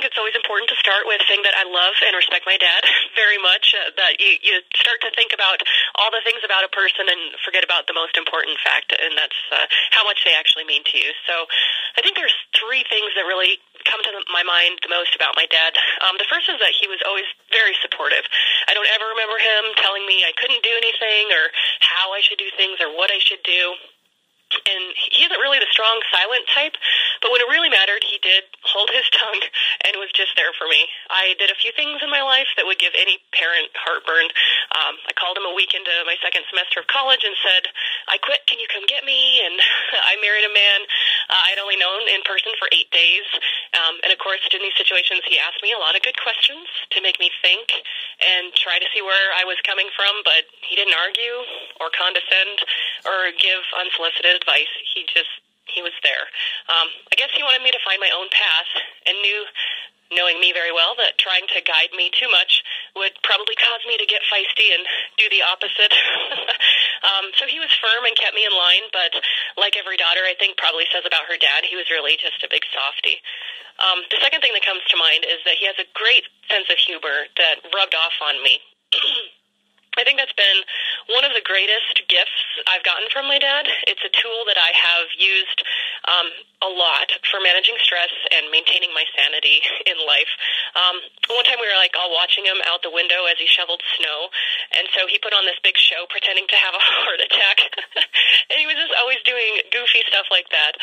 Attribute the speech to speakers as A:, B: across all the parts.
A: think it's always important to start with saying that I love and respect my dad very much, that you start to think about all the things about a person and forget about the most important fact, and that's how much they actually mean to you. So I think there's three things that really come to my mind the most about my dad. The first is that he was always very supportive. I don't ever remember him telling me I couldn't do anything or how I should do things or what I should do. And he isn't really the strong, silent type, but when it really mattered, he did hold his tongue and was just there for me. I did a few things in my life that would give any parent heartburn. I called him a week into my second semester of college and said, I quit, can you come get me? And I married a man I'd only known in person for 8 days. And of course, in these situations, he asked me a lot of good questions to make me think and try to see where I was coming from, but he didn't argue or condescend or give unsolicited advice. He was there. I guess he wanted me to find my own path and knowing me very well, that trying to guide me too much would probably cause me to get feisty and do the opposite. So he was firm and kept me in line, but like every daughter, I think probably says about her dad, he was really just a big softie. The second thing that comes to mind is that he has a great sense of humor that rubbed off on me. I think that's been one of the greatest gifts I've gotten from my dad. It's a tool that I have used a lot for managing stress and maintaining my sanity in life. One time we were all watching him out the window as he shoveled snow, and so he put on this big show pretending to have a heart attack, and he was just always doing goofy stuff like that.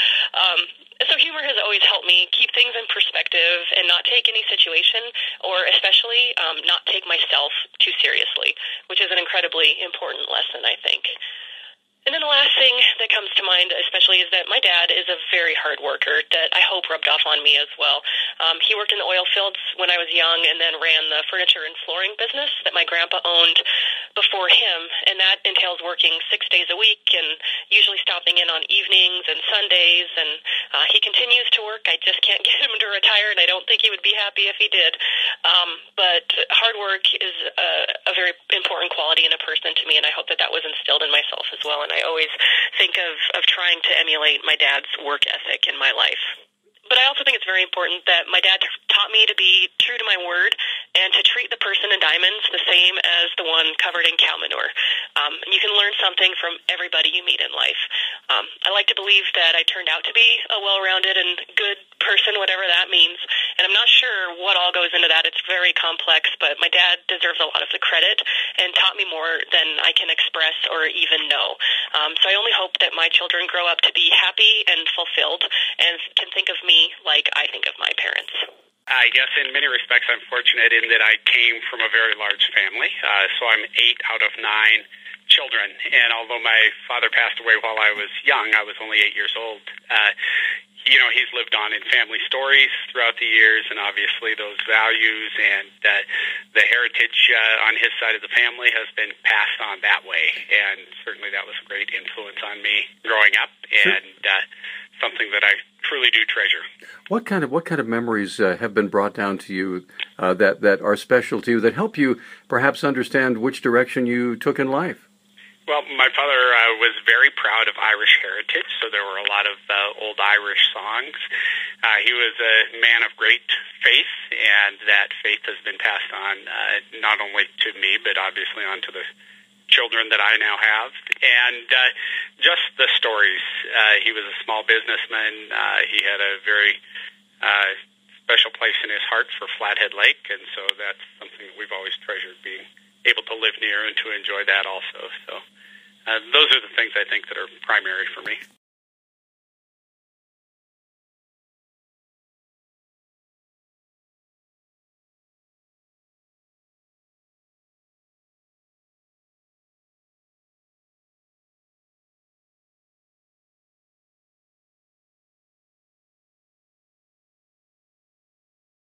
A: So humor has always helped me keep things in perspective and not take any situation, or especially not take myself too seriously, which is an incredibly important lesson, I think. And then the last thing that comes to mind especially is that my dad is a very hard worker that I hope rubbed off on me as well. He worked in the oil fields when I was young and then ran the furniture and flooring business that my grandpa owned before him, and that entails working 6 days a week and usually stopping in on evenings and Sundays, and he continues to work. I just can't get him to retire, and I don't think he would be happy if he did. But hard work is a very important quality in a person to me, and I hope that was instilled in myself as well. And I always think of trying to emulate my dad's work ethic in my life. But I also think it's very important that my dad taught me to be true to my word and to treat the person in diamonds the same as the one covered in cow manure. And you can learn something from everybody you meet in life. I like to believe that I turned out to be a well-rounded and good person, whatever that means. And I'm not sure what all goes into that. It's very complex, but my dad deserves a lot of the credit and taught me more than I can express or even know. So I only hope that my children grow up to be happy and fulfilled and can think of me like I think of my parents.
B: I guess in many respects I'm fortunate in that I came from a very large family. So I'm 8 out of 9 children. And although my father passed away while I was young, I was only 8 years old, he's lived on in family stories throughout the years, and obviously those values and the heritage on his side of the family has been passed on that way. And certainly that was a great influence on me growing up, and something that I truly do treasure.
C: What kind of memories have been brought down to you that are special to you, that help you perhaps understand which direction you took in life?
B: Well, my father was very proud of Irish heritage, so there were a lot of old Irish songs. He was a man of great faith, and that faith has been passed on not only to me, but obviously on to the children that I now have. And just the stories. He was a small businessman. He had a very special place in his heart for Flathead Lake, and so that's something that we've always treasured, being able to live near and to enjoy that also. So those are the things I think that are primary for me.